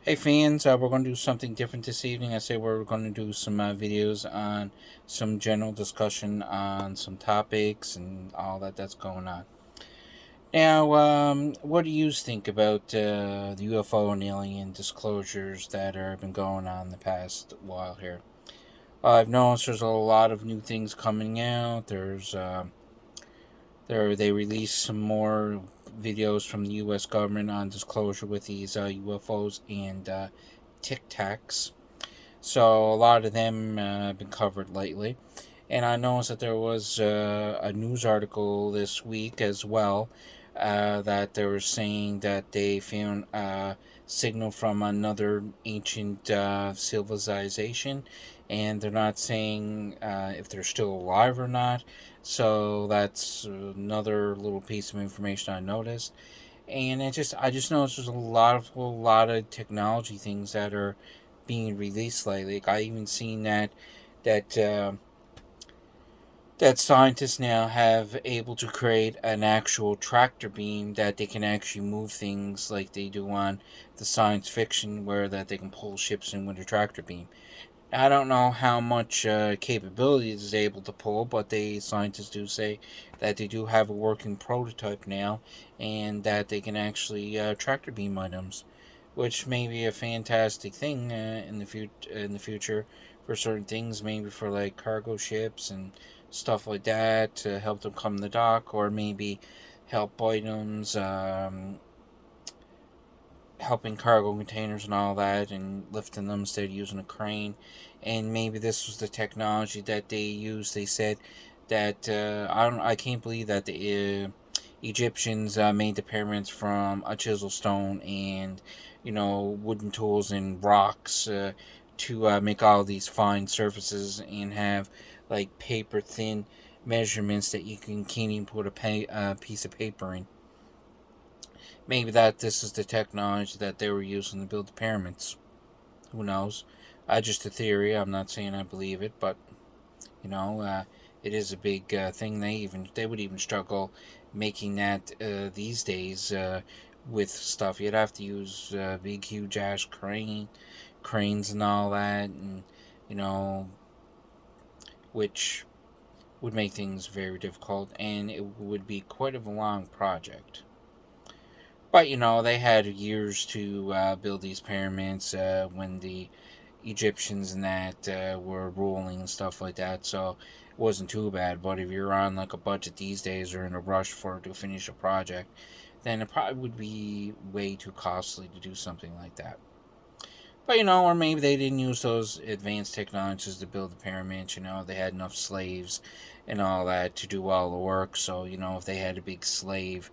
Hey fans, we're going to do something different this evening. I say we're going to do some videos on some general discussion on some topics and all that's going on. Now, what do you think about the UFO and alien disclosures that have been going on the past while here? I've noticed there's a lot of new things coming out. They released some more videos from the U.S. government on disclosure with these UFOs and Tic Tacs. So a lot of them have been covered lately. And I noticed that there was a news article this week as well that they were saying that they found a signal from another ancient civilization, and they're not saying if they're still alive or not. So that's another little piece of information I noticed, and I just noticed there's a lot of technology things that are being released lately. Like I even seen that that scientists now have able to create an actual tractor beam that they can actually move things like they do on the science fiction, where that they can pull ships in with a tractor beam. I don't know how much capability it is able to pull, but the scientists do say that they do have a working prototype now, and that they can actually tractor beam items, which may be a fantastic thing in the future for certain things, maybe for like cargo ships and stuff like that to help them come to the dock, or maybe help items. Helping cargo containers and all that and lifting them instead of using a crane. And maybe this was the technology that they used. They said that I can't believe that the Egyptians made the pyramids from a chisel stone and wooden tools and rocks to make all these fine surfaces and have like paper thin measurements that can't even put a piece of paper in. Maybe that this is the technology that they were using to build the pyramids. Who knows? Just a theory. I'm not saying I believe it, but you know, uh, it is a big thing. They would even struggle making that these days with stuff. You'd have to use big, huge ass cranes and all that, and you know, which would make things very difficult, and it would be quite of a long project. But they had years to build these pyramids when the Egyptians and that were ruling and stuff like that. So it wasn't too bad. But if you're on like a budget these days or in a rush to finish a project, then it probably would be way too costly to do something like that. But or maybe they didn't use those advanced technologies to build the pyramids. They had enough slaves and all that to do all the work. So if they had a big slave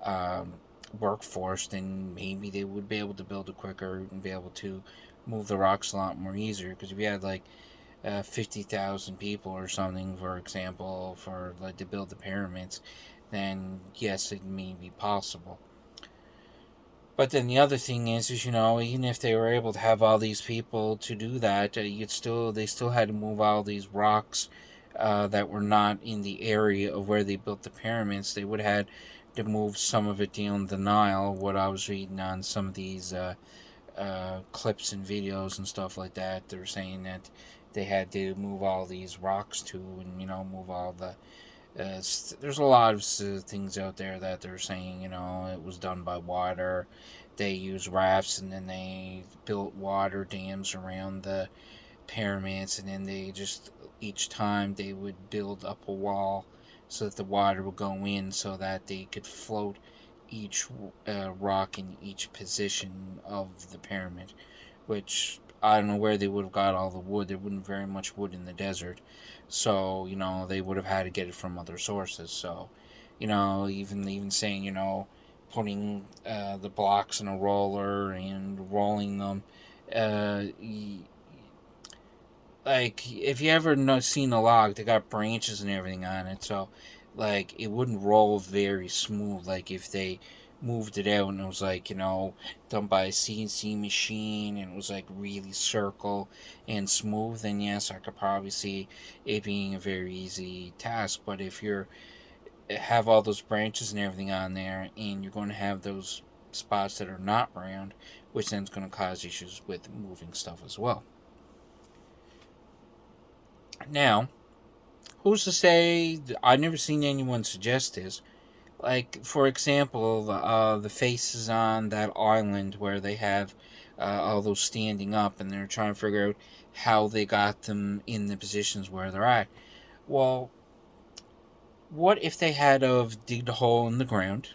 um, workforce, then maybe they would be able to build it quicker and be able to move the rocks a lot more easier. Because if you had like 50,000 people or something, for example, for like to build the pyramids, then yes, it may be possible. But then the other thing is even if they were able to have all these people to do that, they still had to move all these rocks that were not in the area of where they built the pyramids. They would have had to move some of it down the Nile. What I was reading on some of these clips and videos and stuff like that, they're saying that they had to move all these rocks to, and move all the there's a lot of things out there that they're saying, it was done by water. They used rafts and then they built water dams around the pyramids, and then they just each time they would build up a wall so that the water would go in so that they could float each rock in each position of the pyramid, which I don't know where they would have got all the wood. There wouldn't very much wood in the desert, so they would have had to get it from other sources. So, even saying putting the blocks in a roller and rolling them. Uh, like if you ever seen a log, they got branches and everything on it, so like it wouldn't roll very smooth. Like if they moved it out and it was like done by a CNC machine and it was like really circle and smooth, then yes, I could probably see it being a very easy task. But if you're have all those branches and everything on there, and you're going to have those spots that are not round, which then is going to cause issues with moving stuff as well. Now, who's to say? I've never seen anyone suggest this. Like, for example, the faces on that island where they have all those standing up, and they're trying to figure out how they got them in the positions where they're at. Well, what if they had of digged a hole in the ground,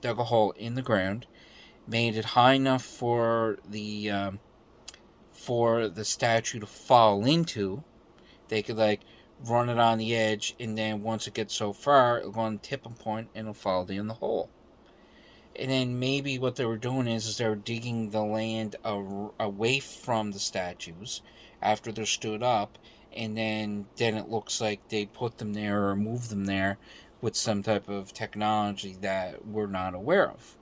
dug a hole in the ground, made it high enough for the statue to fall into? They could like run it on the edge, and then once it gets so far, it'll go on the tipping point and it'll fall down the hole. And then maybe what they were doing is they were digging the land away from the statues after they're stood up, and then it looks like they put them there or moved them there with some type of technology that we're not aware of.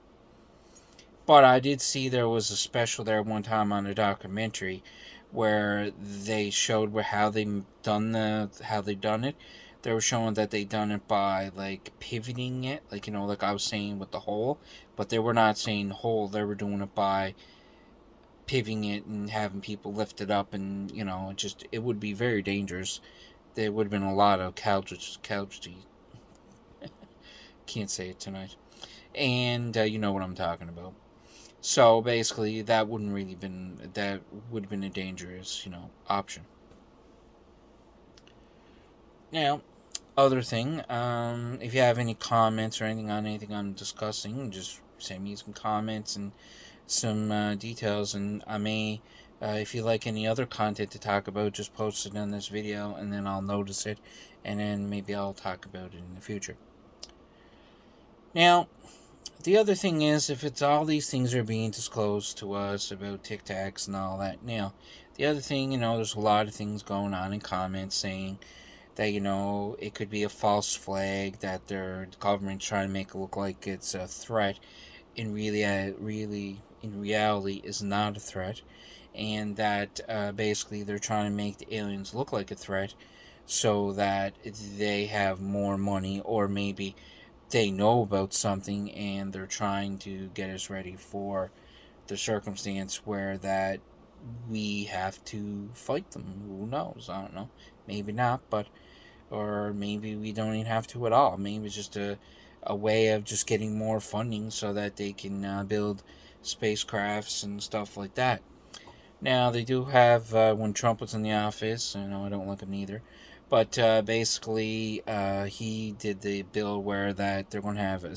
But I did see there was a special there one time on a documentary where they showed how they done it. They were showing that they done it by like pivoting it, like like I was saying with the hole, but they were not saying hole. They were doing it by pivoting it and having people lift it up, and it would be very dangerous. There would have been a lot of casualties. Can't say it tonight, and you know what I'm talking about. So basically, that would have been a dangerous, option. Now, other thing, if you have any comments or anything on anything I'm discussing, just send me some comments and some details, and I may, if you like any other content to talk about, just post it on this video, and then I'll notice it, and then maybe I'll talk about it in the future. Now, the other thing is, if it's all these things are being disclosed to us about Tic Tacs and all that, now, the other thing, there's a lot of things going on in comments saying that, it could be a false flag, that the government's trying to make it look like it's a threat, in reality, is not a threat, and that basically they're trying to make the aliens look like a threat so that they have more money, or maybe they know about something and they're trying to get us ready for the circumstance where that we have to fight them. Who knows? I don't know. Maybe not, but or maybe we don't even have to at all. Maybe it's just a way of just getting more funding so that they can build spacecrafts and stuff like that. Now, they do have, when Trump was in the office, I don't like him either, but basically, he did the bill where that they're going to have a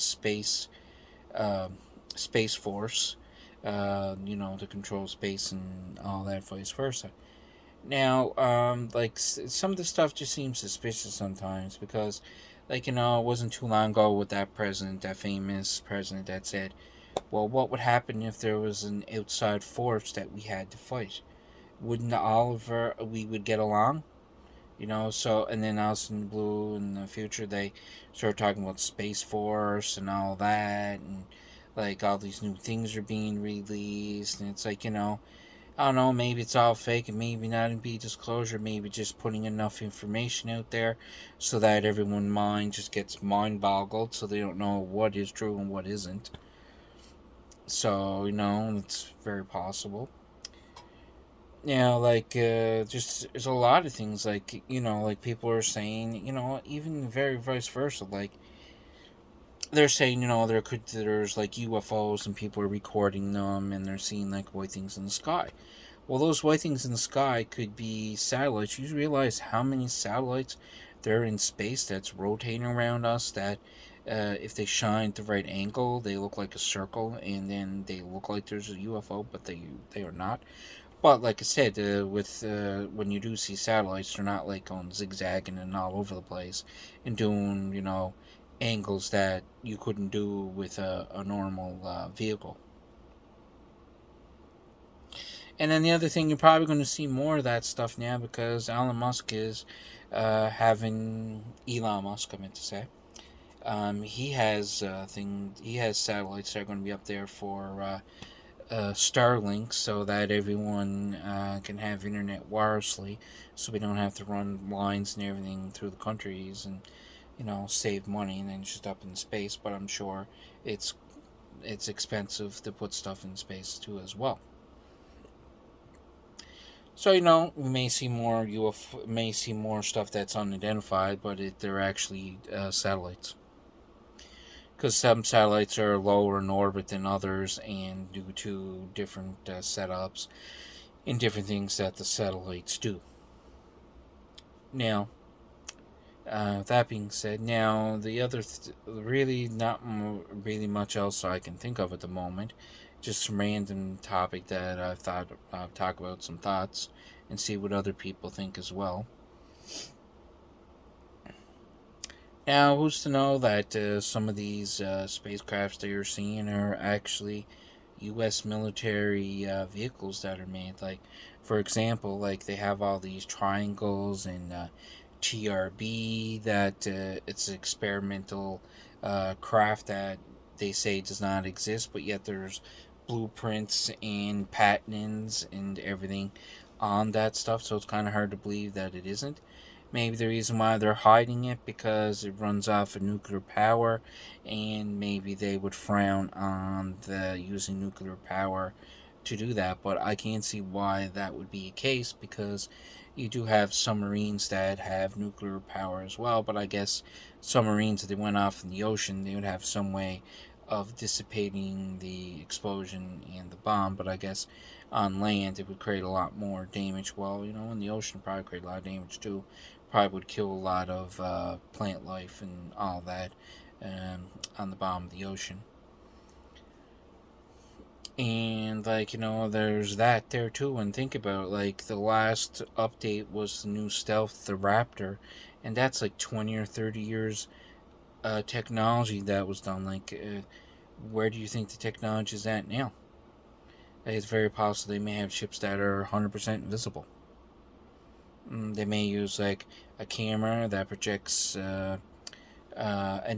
uh, space force, to control space and all that, vice versa. Now, some of the stuff just seems suspicious sometimes because, it wasn't too long ago with that president, that famous president that said, well, what would happen if there was an outside force that we had to fight? Wouldn't Oliver, we would get along? So, and then out in the blue in the future, they start talking about Space Force and all that, and like all these new things are being released, and it's like, I don't know, maybe it's all fake, and maybe not in be disclosure, maybe just putting enough information out there so that everyone's mind just gets mind boggled so they don't know what is true and what isn't. So, it's very possible. Just there's a lot of things like people are saying, even very vice versa. Like they're saying, there's like UFOs and people are recording them and they're seeing like white things in the sky. Well, those white things in the sky could be satellites. You realize how many satellites there are in space that's rotating around us that if they shine at the right angle, they look like a circle, and then they look like there's a UFO, but they are not. But like I said, with when you do see satellites, they're not like on zigzagging and all over the place and doing angles that you couldn't do with a normal vehicle. And then the other thing, you're probably going to see more of that stuff now because Elon Musk, I meant to say, he has he has satellites that are going to be up there for Starlink, so that everyone can have internet wirelessly, so we don't have to run lines and everything through the countries and save money and then just up in space. But I'm sure it's it's expensive to put stuff in space too as well. So we may see more may see more stuff that's unidentified, but they're actually satellites. Because some satellites are lower in orbit than others, and due to different setups and different things that the satellites do. Now, that being said, now the other really not really much else I can think of at the moment. Just some random topic that I thought I'd talk about some thoughts and see what other people think as well. Now, who's to know that some of these spacecrafts that you're seeing are actually U.S. military vehicles that are made? Like, for example, like they have all these triangles and TRB that it's an experimental craft that they say does not exist, but yet there's blueprints and patents and everything on that stuff, so it's kind of hard to believe that it isn't. Maybe the reason why they're hiding it because it runs off of nuclear power, and maybe they would frown on the using nuclear power to do that. But I can't see why that would be a case because you do have submarines that have nuclear power as well. But I guess submarines, if they went off in the ocean, they would have some way of dissipating the explosion and the bomb. But I guess on land it would create a lot more damage. Well, in the ocean, probably create a lot of damage too. Probably would kill a lot of plant life and all that on the bottom of the ocean. And there's that there too. And think about it, like the last update was the new stealth, the Raptor, and that's like 20 or 30 years technology that was done. Like, where do you think the technology is at now? It's very possible they may have ships that are 100% invisible. They may use like a camera that projects an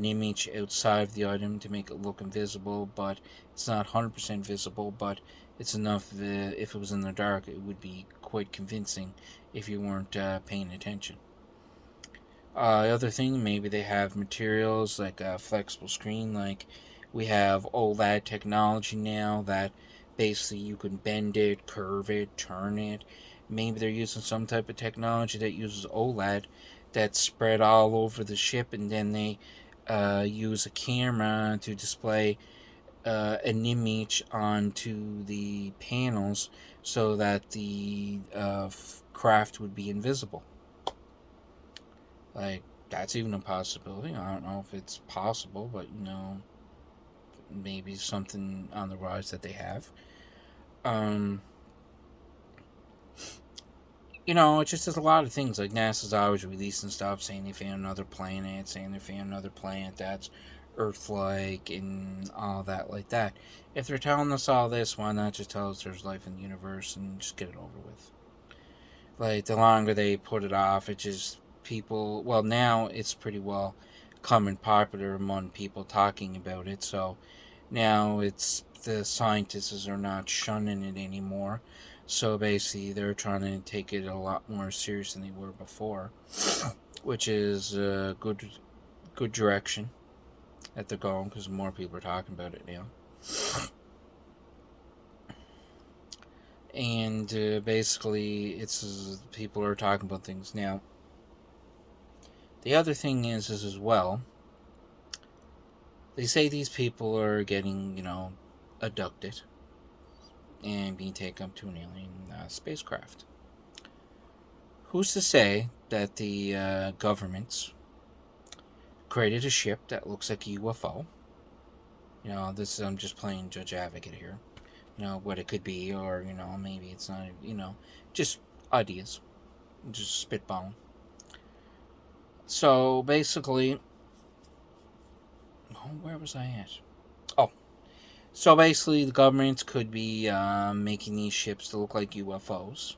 image outside of the item to make it look invisible, but it's not 100% visible, but it's enough. If it was in the dark, it would be quite convincing if you weren't paying attention. The other thing, maybe they have materials like a flexible screen, like we have OLED technology now that basically you can bend it, curve it, turn it. Maybe they're using some type of technology that uses OLED that's spread all over the ship, and then they use a camera to display an image onto the panels so that the craft would be invisible. Like, that's even a possibility. I don't know if it's possible, but maybe something on the rise that they have. Um, it's just there's a lot of things. Like NASA's always releasing stuff saying they found another planet, saying they found another planet that's Earth-like and all that like that. If they're telling us all this, why not just tell us there's life in the universe and just get it over with? Like, the longer they put it off, it just people. Well, now it's pretty well common popular among people talking about it. So now it's the scientists are not shunning it anymore. So basically, they're trying to take it a lot more serious than they were before, which is a good direction that they're going because more people are talking about it now. And basically, it's people are talking about things now. The other thing is as well. They say these people are getting, abducted and being taken up to an alien spacecraft. Who's to say that the governments created a ship that looks like a UFO? I'm just playing judge advocate here. What it could be, or maybe it's not. Just ideas, just spitballing. So basically, where was I at? Oh, so basically, the governments could be making these ships to look like UFOs.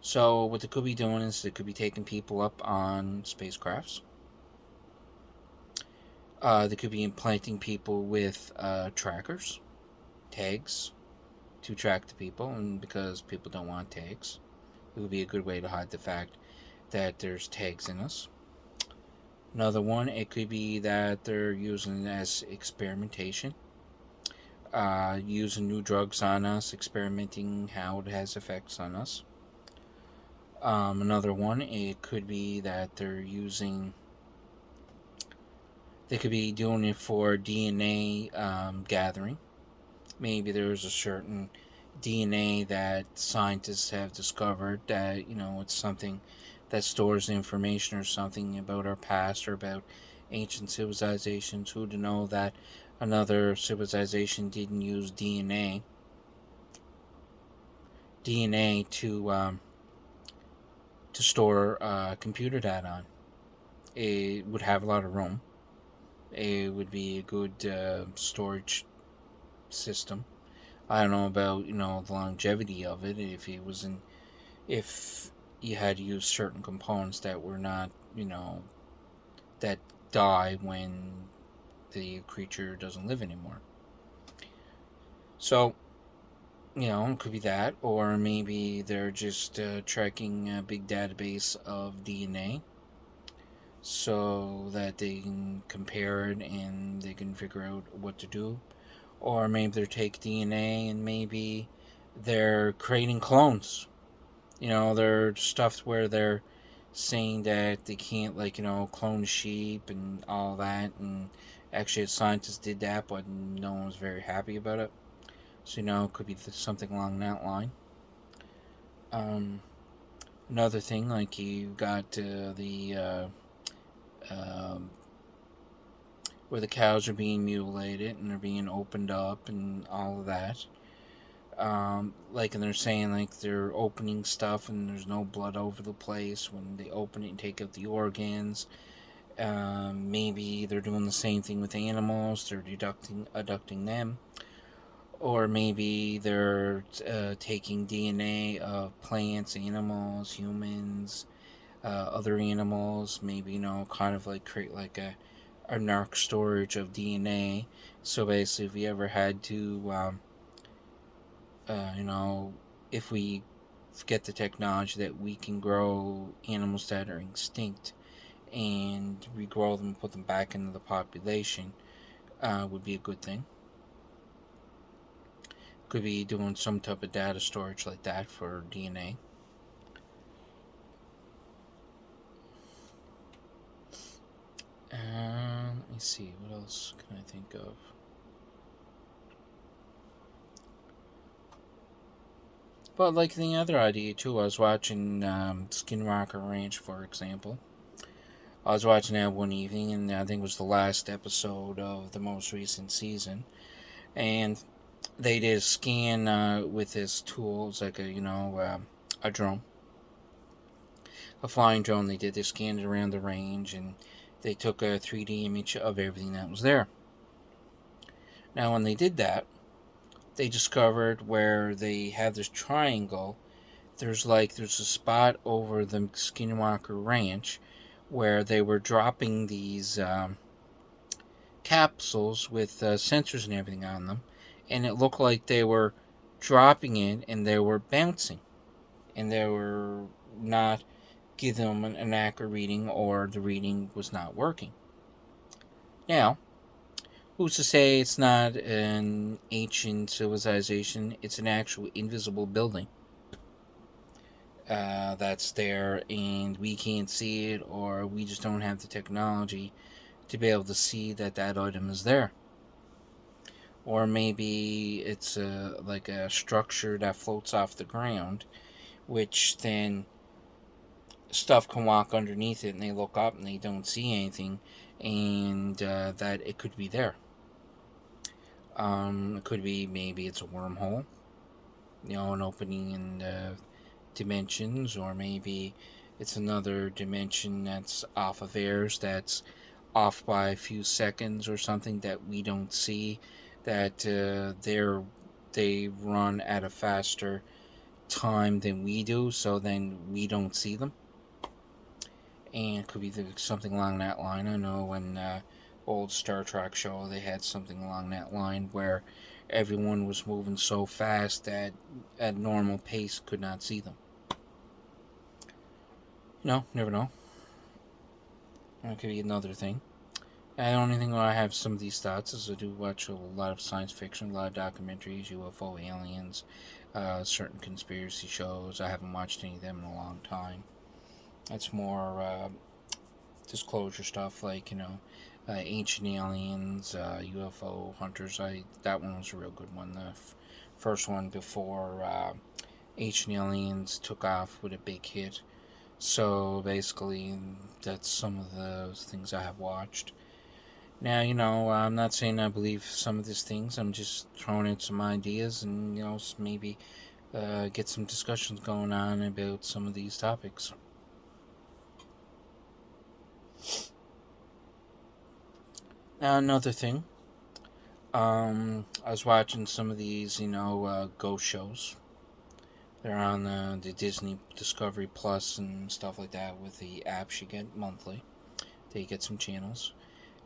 So what they could be doing is they could be taking people up on spacecrafts. They could be implanting people with trackers, tags, to track the people, and because people don't want tags, it would be a good way to hide the fact that there's tags in us. Another one, it could be that they're using it as experimentation. using new drugs on us, experimenting how it has effects on us. Another one, it could be that they could be doing it for DNA gathering. Maybe there's a certain DNA that scientists have discovered that, it's something that stores information or something about our past or about ancient civilizations. Who to know that another civilization didn't use DNA to store computer data on. It would have a lot of room. It would be a good storage system. I don't know about the longevity of it. If you had to use certain components that were not that die when the creature doesn't live anymore. So it could be that, or maybe they're just tracking a big database of DNA so that they can compare it and they can figure out what to do. Or maybe they're taking DNA and maybe they're creating clones. They're stuff where they're saying that they can't, clone sheep and all that. And actually, a scientist did that, but no one was very happy about it. So, it could be something along that line. Another thing, like you got where the cows are being mutilated and they're being opened up and all of that. And they're saying they're opening stuff and there's no blood over the place when they open it and take out the organs. Maybe they're doing the same thing with animals. They're abducting them, or maybe they're taking DNA of plants, animals, humans, other animals. Maybe kind of create a narc storage of DNA. So basically, if we ever had to if we get the technology that we can grow animals that are extinct and regrow them and put them back into the population, would be a good thing. Could be doing some type of data storage like that for DNA. Let me see, what else can I think of? But the other idea too, I was watching Skinwalker Ranch, for example. I was watching that one evening, and I think it was the last episode of the most recent season. And they did a scan with this tool. It's like a drone, a flying drone. They scanned it around the range, and they took a 3D image of everything that was there. Now, when they did that, they discovered where they have this triangle. There's a spot over the Skinwalker Ranch where they were dropping these capsules with sensors and everything on them, and it looked like they were dropping it and they were bouncing, and they were not giving them an accurate reading, or the reading was not working. Now, who's to say it's not an ancient civilization? It's an actual invisible building that's there, and we can't see it, or we just don't have the technology to be able to see that item is there. Or maybe it's a structure that floats off the ground, which then stuff can walk underneath it and they look up and they don't see anything, and that it could be there. It could be maybe it's a wormhole, an opening in dimensions, or maybe it's another dimension that's off of theirs, that's off by a few seconds or something that we don't see, that they run at a faster time than we do, so then we don't see them. And it could be something along that line. I know in old Star Trek show they had something along that line where everyone was moving so fast that at normal pace could not see them. Never know. That could be another thing. The only thing why I have some of these thoughts is I do watch a lot of science fiction, a lot of documentaries, UFO, aliens, certain conspiracy shows. I haven't watched any of them in a long time. It's more disclosure stuff, like ancient aliens, UFO hunters. I That one was a real good one. The first one before ancient aliens took off with a big hit. So basically, that's some of the things I have watched. Now, I'm not saying I believe some of these things. I'm just throwing in some ideas and, maybe get some discussions going on about some of these topics. Now, another thing, I was watching some of these, ghost shows. They're on the Disney Discovery Plus and stuff like that with the apps you get monthly. They get some channels.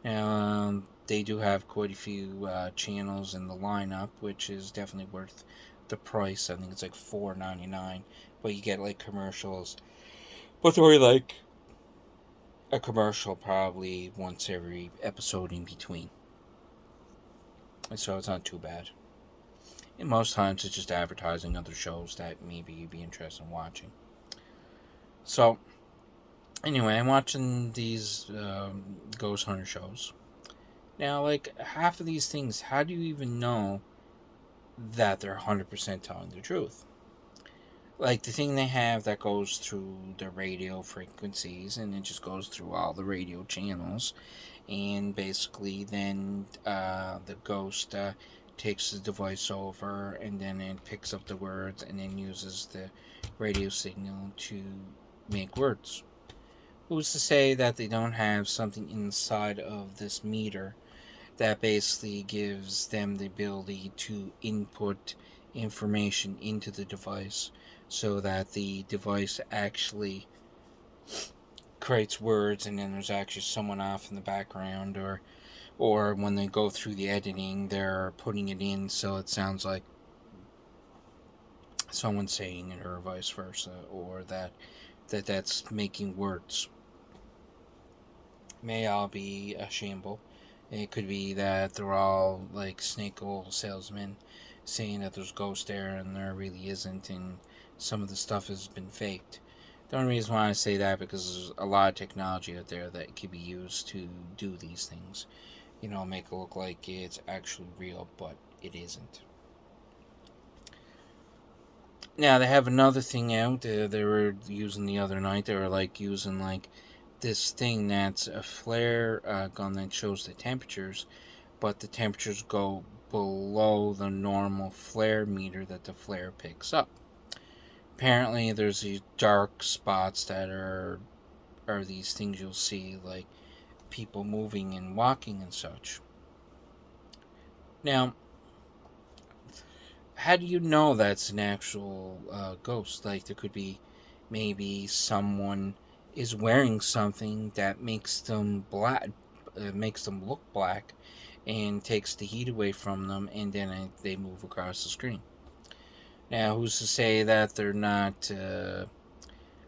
Now, they do have quite a few channels in the lineup, which is definitely worth the price. I think it's like $4.99, but you get like commercials. But they're like a commercial probably once every episode in between, so it's not too bad. And most times it's just advertising other shows that maybe you'd be interested in watching. So anyway, I'm watching these ghost hunter shows. Now, like half of these things, how do you even know that they're 100% telling the truth? Like the thing they have that goes through the radio frequencies and it just goes through all the radio channels, and basically then the ghost takes the device over and then it picks up the words and then uses the radio signal to make words. Who's to say that they don't have something inside of this meter that basically gives them the ability to input information into the device so that the device actually creates words, and then there's actually someone off in the background, or when they go through the editing they're putting it in so it sounds like someone saying it or vice versa, or that's making words. May all be a shamble. It could be that they're all like snake oil salesmen saying that there's ghosts there and there really isn't, and some of the stuff has been faked. The only reason why I say that because there's a lot of technology out there that could be used to do these things. Make it look like it's actually real, but it isn't. Now they have another thing out. They were using the other night. They were like using like this thing that's a flare gun that shows the temperatures, but the temperatures go below the normal flare meter that the flare picks up. Apparently, there's these dark spots that are these things you'll see, like people moving and walking and such. Now, how do you know that's an actual ghost? Like, there could be maybe someone is wearing something that makes them black, makes them look black, and takes the heat away from them, and then they move across the screen. Now, who's to say that they're not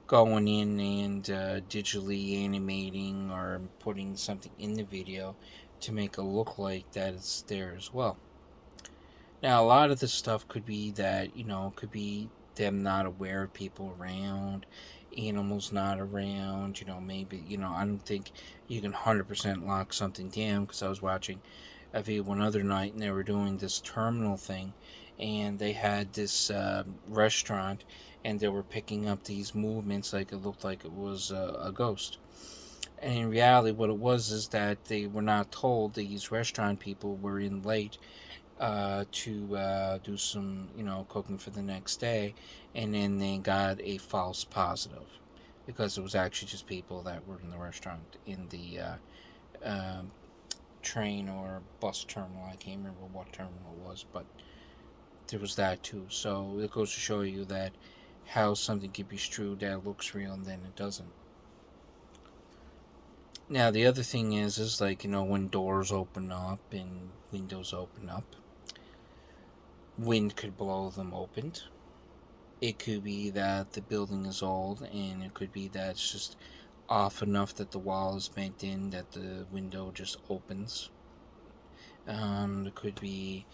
going in and digitally animating or putting something in the video to make it look like that it's there as well? Now, a lot of this stuff could be that, could be them not aware of people around, animals not around, maybe, I don't think you can 100% lock something down, because I was watching a video one other night and they were doing this terminal thing, and they had this restaurant and they were picking up these movements like it looked like it was a ghost. And in reality, what it was is that they were not told these restaurant people were in late to do some, cooking for the next day, and then they got a false positive because it was actually just people that were in the restaurant in the train or bus terminal. I can't remember what terminal it was, but there was that too. So it goes to show you that how something can be true that looks real and then it doesn't. Now the other thing is like, when doors open up and windows open up, wind could blow them open. It could be that the building is old, and it could be that it's just off enough that the wall is bent in that the window just opens. There could be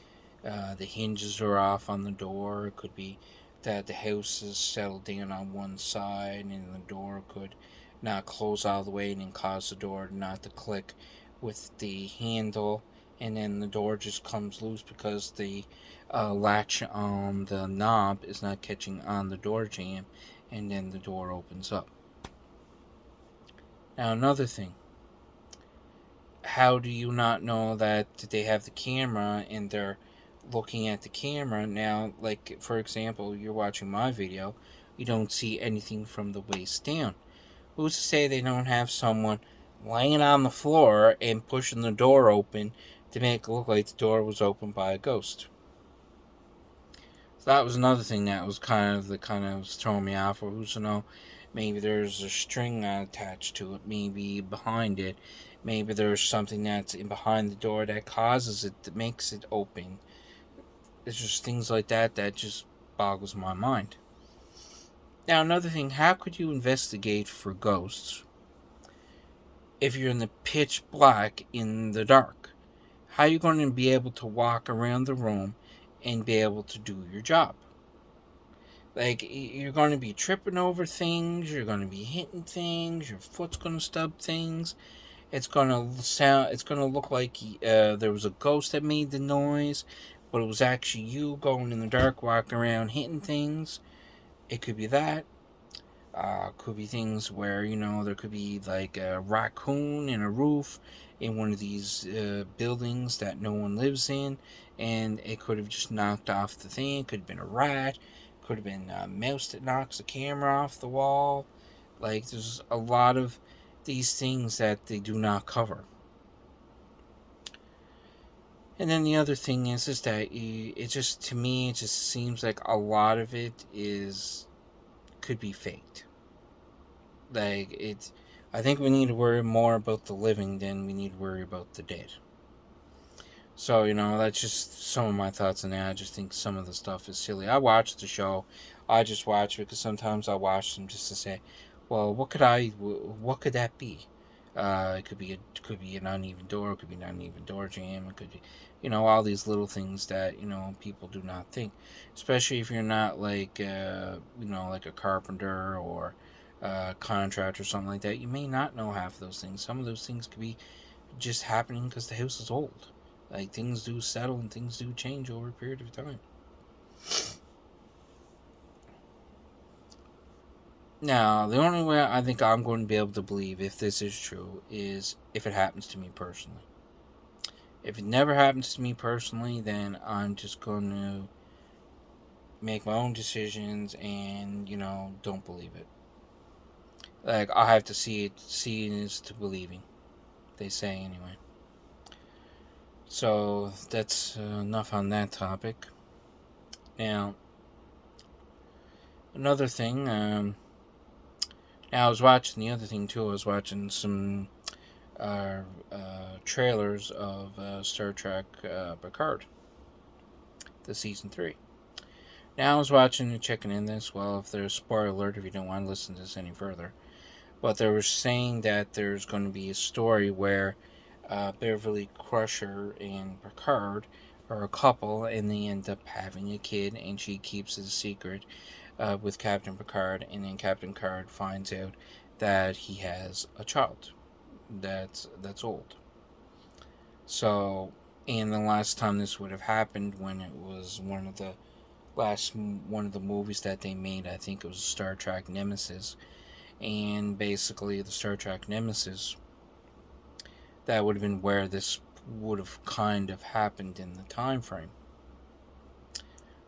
the hinges are off on the door. It could be that the house is settled down on one side and the door could not close all the way and then cause the door not to click with the handle, and then the door just comes loose because the latch on the knob is not catching on the door jamb, and then the door opens up. Now, another thing, how do you not know that they have the camera and they're looking at the camera? Now, like, for example, you're watching my video, you don't see anything from the waist down. Who's to say they don't have someone laying on the floor and pushing the door open to make it look like the door was opened by a ghost? So that was another thing that was kind of was throwing me off. Or who's to know? Maybe there's a string attached to it. Maybe behind it. Maybe there's something that's in behind the door that causes it, that makes it open. It's just things like that that just boggles my mind. Now, another thing, how could you investigate for ghosts if you're in the pitch black in the dark? How are you going to be able to walk around the room and be able to do your job? Like, you're going to be tripping over things, you're going to be hitting things, your foot's going to stub things. It's going to look like there was a ghost that made the noise, but it was actually you going in the dark, walking around hitting things. It could be that. Could be things where, there could be like a raccoon in a roof in one of these buildings that no one lives in, and it could have just knocked off the thing. It could have been a rat. Could have been a mouse that knocks the camera off the wall. Like, there's a lot of these things that they do not cover. And then the other thing is that it just, to me, it just seems like a lot of it could be faked. Like, I think we need to worry more about the living than we need to worry about the dead. So, that's just some of my thoughts on that. I just think some of the stuff is silly. I watch the show. I just watch it because sometimes I watch them just to say, well, what could that be? It could be an uneven door. It could be an uneven door jamb. It could be, all these little things that people do not think, especially if you're not like like a carpenter or a contractor or something like that. You may not know half of those things. Some of those things could be just happening because the house is old. Like, things do settle and things do change over a period of time. Now, the only way I think I'm going to be able to believe if this is true is if it happens to me personally. If it never happens to me personally, then I'm just going to make my own decisions and, don't believe it. Like, I have to see it. Seeing is to believing, they say anyway. So, that's enough on that topic. Now, another thing, now I was watching the other thing too. I was watching some trailers of Star Trek Picard, the season 3. Now I was watching and checking in this. Well, if there's spoiler alert, if you don't want to listen to this any further, but they were saying that there's going to be a story where Beverly Crusher and Picard are a couple, and they end up having a kid, and she keeps it a secret with Captain Picard, and then Captain Picard finds out that he has a child that's old. So, and the last time this would have happened when it was one of the movies that they made, I think it was Star Trek Nemesis, and basically the Star Trek Nemesis, that would have been where this would have kind of happened in the time frame.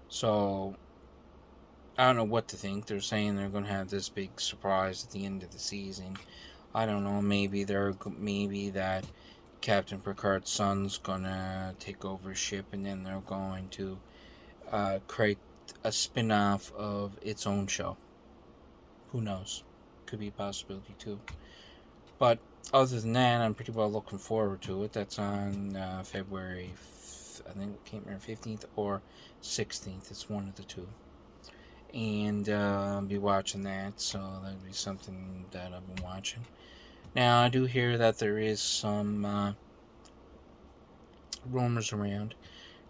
So, I don't know what to think. They're saying they're going to have this big surprise at the end of the season. I don't know. Maybe that Captain Picard's son's going to take over ship, and then they're going to create a spin-off of its own show. Who knows? Could be a possibility too. But other than that, I'm pretty well looking forward to it. That's on February, I think, can't remember, 15th or 16th. It's one of the two. and be watching that. So that'd be something that I've been watching. Now I do hear that there is some rumors around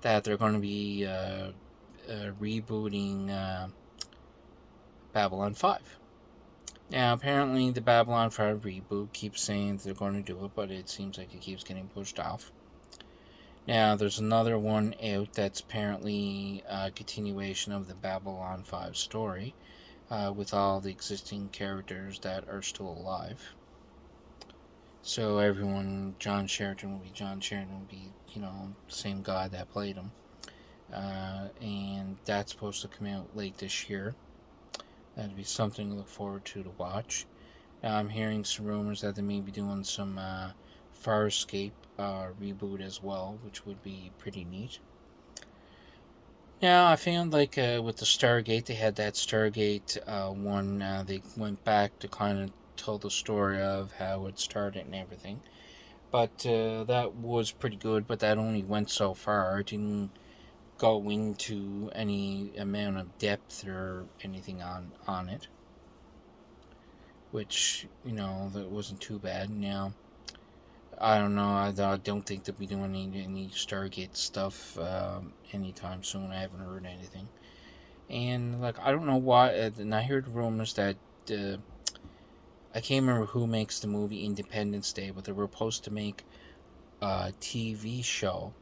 that they're going to be rebooting Babylon 5. Now, apparently, the Babylon 5 reboot keeps saying they're going to do it, but it seems like it keeps getting pushed off. Now, there's another one out that's apparently a continuation of the Babylon 5 story with all the existing characters that are still alive. So, everyone, John Sheridan will be John Sheridan, will be, the same guy that played him. And that's supposed to come out late this year. That'd be something to look forward to watch. Now I'm hearing some rumors that they may be doing some Farscape reboot as well, which would be pretty neat. Yeah, I found like with the Stargate, they had that Stargate one. They went back to kind of tell the story of how it started and everything. But that was pretty good, but that only went so far. It didn't go into any amount of depth or anything on it, which that wasn't too bad. Now I don't know. I don't think they'll be doing any Stargate stuff anytime soon. I haven't heard anything, and like I don't know why. And I heard rumors that I can't remember who makes the movie Independence Day, but they were supposed to make a TV show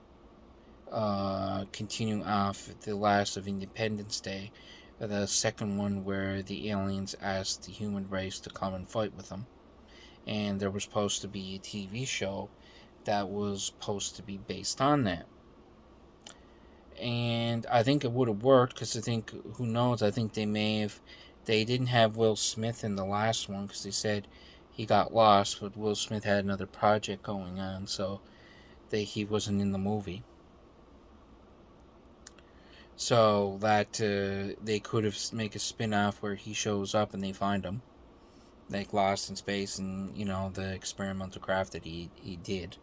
continuing off the last of Independence Day, the second one where the aliens asked the human race to come and fight with them. And there was supposed to be a TV show that was supposed to be based on that. And I think it would have worked because I think, who knows, I think they didn't have Will Smith in the last one because they said he got lost, but Will Smith had another project going on, so he wasn't in the movie. So that they could have make a spin-off where he shows up and they find him, like Lost in Space, and the experimental craft that he did.